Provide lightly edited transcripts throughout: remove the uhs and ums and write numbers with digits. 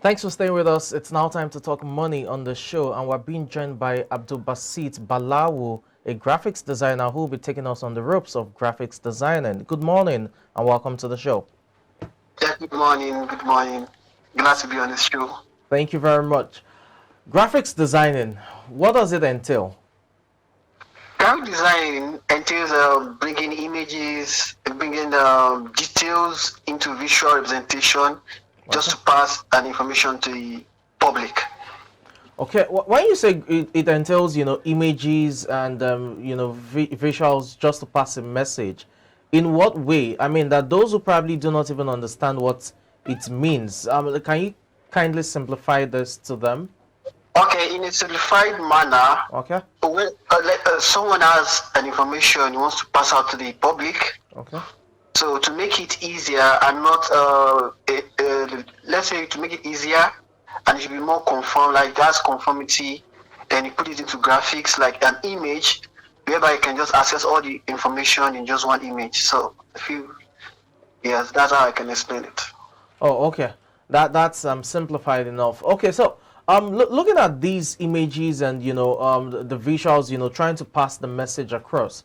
Thanks for staying with us. It's now time to talk money on the show, and we're being joined by Abdul Basit Balawu, a graphics designer who will be taking us on the ropes of graphics designing. Good morning, and welcome to the show. Yeah, good morning. Good morning. Glad to be on this show. Thank you very much. Graphics designing, what does it entail? Graphic design entails bringing images, bringing details into visual representation just to pass an information to the public. Okay, when you say it entails, images and, visuals just to pass a message, in what way? I mean, that those who probably do not even understand what it means, can you kindly simplify this to them? Okay, in a simplified manner, Okay. when someone has an information he wants to pass out to the public, Okay. so to make it easier and not, let's say to make it easier and it should be more conform, like that's conformity, then you put it into graphics like an image, whereby you can just access all the information in just one image. So I feel, yes, that's how I can explain it. Oh, okay. That's simplified enough. Okay, so looking at these images and the visuals, trying to pass the message across,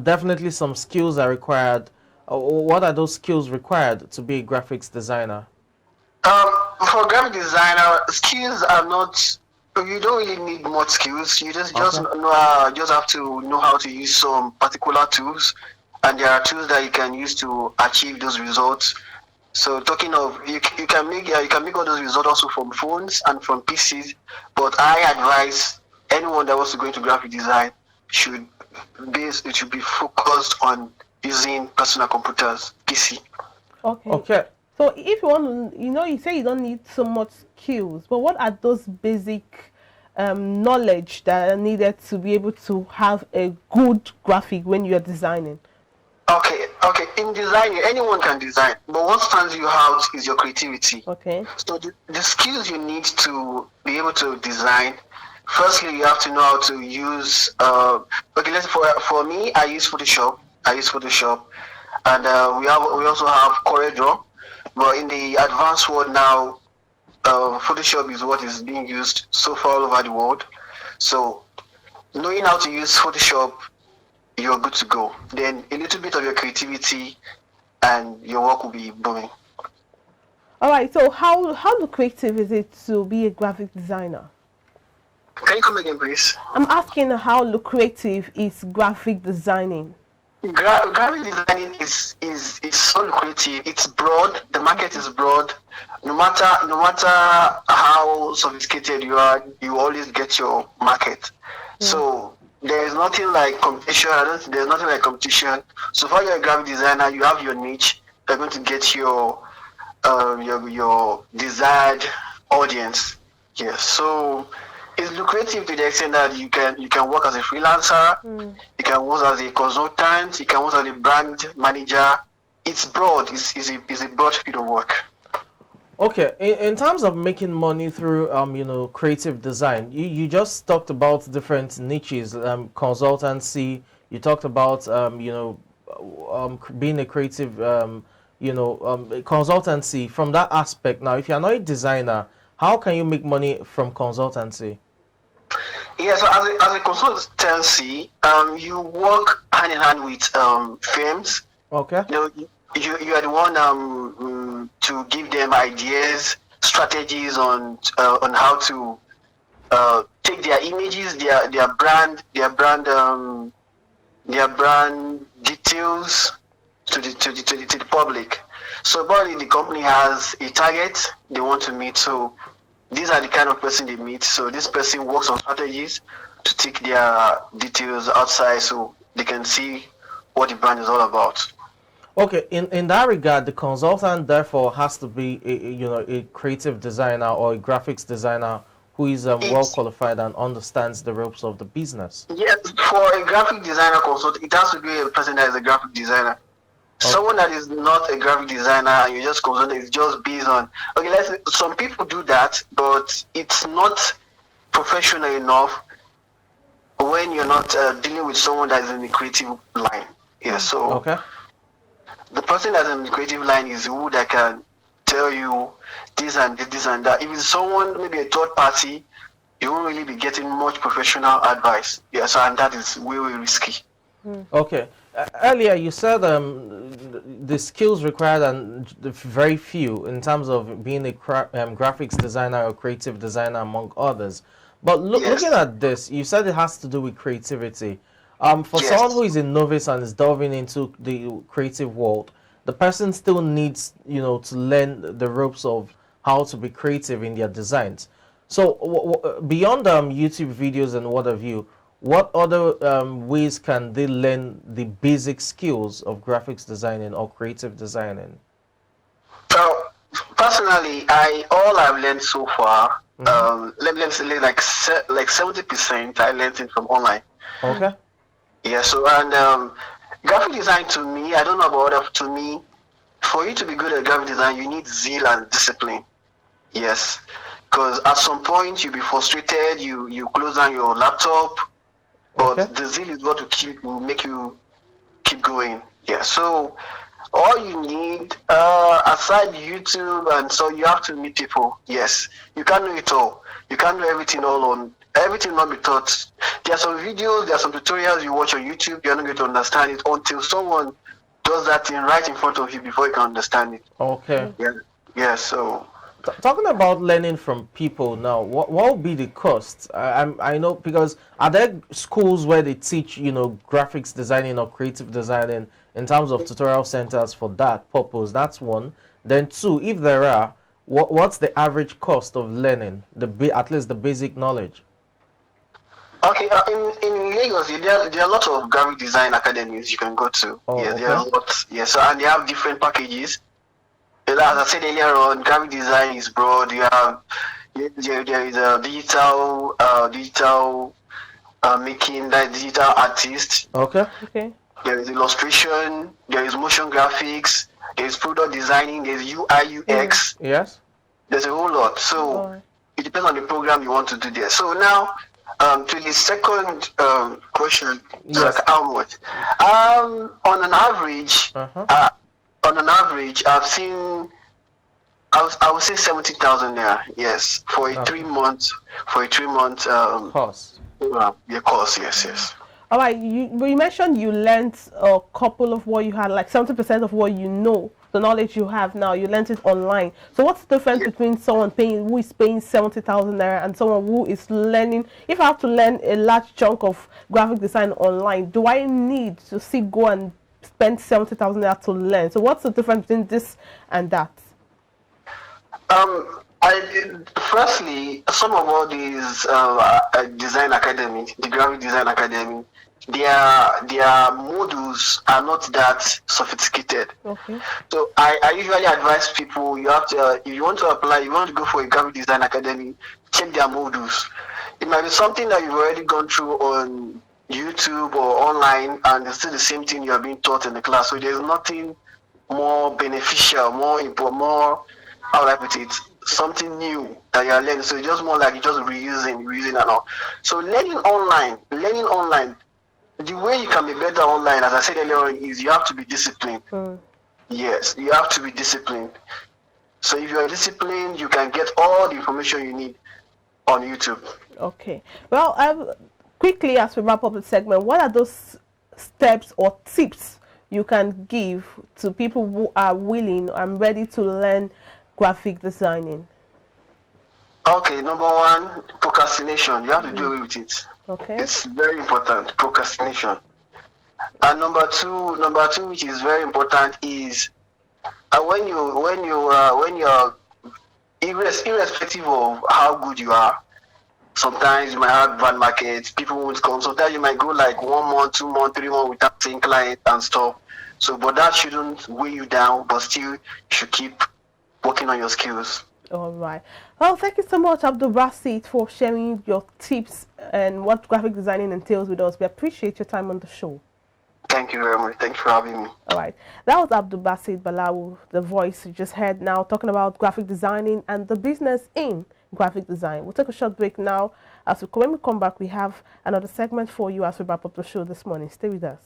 definitely some skills are required. What are those skills required to be a graphics designer? For graphic designer, skills are not. You don't really need much skills. You just know, just have to know how to use some particular tools, and there are tools that you can use to achieve those results. So talking of, you can make all those results also from phones and from PCs. But I advise anyone that wants to go into graphic design should it should be focused on using personal computers, PC. Okay. Okay. So if you want to, you say you don't need so much skills, but what are those basic knowledge that are needed to be able to have a good graphic when you're designing? Okay. In design, anyone can design, but what stands you out is your creativity. Okay. So the skills you need to be able to design. Firstly, you have to know how to use. Okay, for me, I use Photoshop. And we also have CorelDRAW. But in the advanced world now, Photoshop is what is being used so far all over the world. So knowing how to use Photoshop, you're good to go. Then a little bit of your creativity and your work will be booming. All right. So how lucrative is it to be a graphic designer? Can you come again, please? I'm asking how lucrative is graphic designing? Graphic designing is so lucrative. It's broad. The market is broad. No matter how sophisticated you are, you always get your market. So there is nothing like competition. There's nothing like competition. So far, you're a graphic designer. You have your niche. You're going to get your desired audience. Yes. So it's lucrative to the extent that you can work as a freelancer, you can work as a consultant, you can work as a brand manager. It's broad. It's a broad field of work. Okay, in terms of making money through creative design, you just talked about different niches, consultancy. You talked about being a creative consultancy. From that aspect, now if you're not a designer, how can you make money from consultancy? Yeah, so as a consultancy, you work hand in hand with firms. Okay. You are the one to give them ideas, strategies on how to take their images, their brand details to the public. So probably the company has a target they want to meet. So these are the kind of person they meet. So this person works on strategies to take their details outside so they can see what the brand is all about. Okay, in that regard, the consultant therefore has to be a creative designer or a graphics designer who is well qualified and understands the ropes of the business. Yes, for a graphic designer consultant, it has to be a person that is a graphic designer. Someone that is not a graphic designer and you just consult, it's just based on, okay, some people do that, but it's not professional enough when you're not dealing with someone that is in the creative line. Yeah, so okay. The person that's in the creative line is who that can tell you this and this and that. If it's someone, maybe a third party, you won't really be getting much professional advice. Yes, and that is way, way risky. Okay. Earlier you said the skills required and very few in terms of being a graphics designer or creative designer among others. But Yes. looking at this, you said it has to do with creativity. For Yes. someone who is a novice and is delving into the creative world, the person still needs, to learn the ropes of how to be creative in their designs. So beyond YouTube videos and what have you, what other ways can they learn the basic skills of graphics designing or creative designing? So personally, all I've learned so far, let's say like 70%, I learned it from online. Okay. Yeah. So and graphic design to me, I don't know about other. To me, for you to be good at graphic design, you need zeal and discipline. Yes, because at some point you'll be frustrated. You close down your laptop, but Okay. the zeal is what will make you keep going. Yeah. So all you need, aside YouTube, and so you have to meet people. Yes, you can't know it all. You can't know everything all on everything. Not be taught. There are some videos, there are some tutorials you watch on YouTube. You're not going to understand it until someone does that thing right in front of you before you can understand it. Okay. Yeah. Yeah. So. Talking about learning from people now, what would be the cost? I know, because are there schools where they teach, graphics designing or creative designing in terms of tutorial centers for that purpose? That's one. Then two, if there are, what's the average cost of learning at least the basic knowledge? Okay, in Lagos, there are a lot of graphic design academies you can go to. Oh, Yeah, there are a okay. lot. Yeah, so and they have different packages. As I said earlier on, graphic design is broad. You have there is a digital making, that digital artist. Okay. Okay. There is illustration. There is motion graphics. There is product designing. There is UI UX. Yes. There's a whole lot. So Alright. it depends on the program you want to do there. So now, to the second question, Yes. like how much? On an average, Uh-huh. I've seen, I would say 70,000 naira. Yes, for a Okay. 3 month, Cost. your course. Yes. All right. You mentioned you learned a couple of what you had, like 70% of what you know, the knowledge you have now. You learned it online. So what's the difference Yeah. between someone who is paying 70,000 naira and someone who is learning? If I have to learn a large chunk of graphic design online, do I need to go and spend 70,000 naira to learn? So what's the difference between this and that? Firstly, some of all these design academy, the graphic design academy, their modules are not that sophisticated. Okay. So I usually advise people, you have to, if you want to apply, you want to go for a graphic design academy, check their modules. It might be something that you've already gone through on YouTube or online, and it's still the same thing you are being taught in the class. So there's nothing more beneficial, more, how would I put it, something new that you are learning. So it's just more like you're just reusing and all. So learning online, the way you can be better online, as I said earlier on, is you have to be disciplined. Yes, you have to be disciplined. So if you are disciplined, you can get all the information you need on YouTube. Okay. Well, quickly, as we wrap up the segment, what are those steps or tips you can give to people who are willing and ready to learn graphic designing? Okay, number one, procrastination. You have to do away with it. Okay. It's very important, procrastination. And number two, which is very important, is when you're irrespective of how good you are, sometimes you might have bad markets, people won't come. Sometimes you might go like 1 month, 2 months, 3 months without seeing clients and stuff. So, but that shouldn't weigh you down, but still you should keep working on your skills. All right. Well, thank you so much, Abdul Basit, for sharing your tips and what graphic designing entails with us. We appreciate your time on the show. Thank you very much. Thanks for having me. All right. That was Abdul Basit Balawu, the voice you just heard now, talking about graphic designing and the business in graphic design. We'll take a short break now. When we come back, we have another segment for you as we wrap up the show this morning. Stay with us.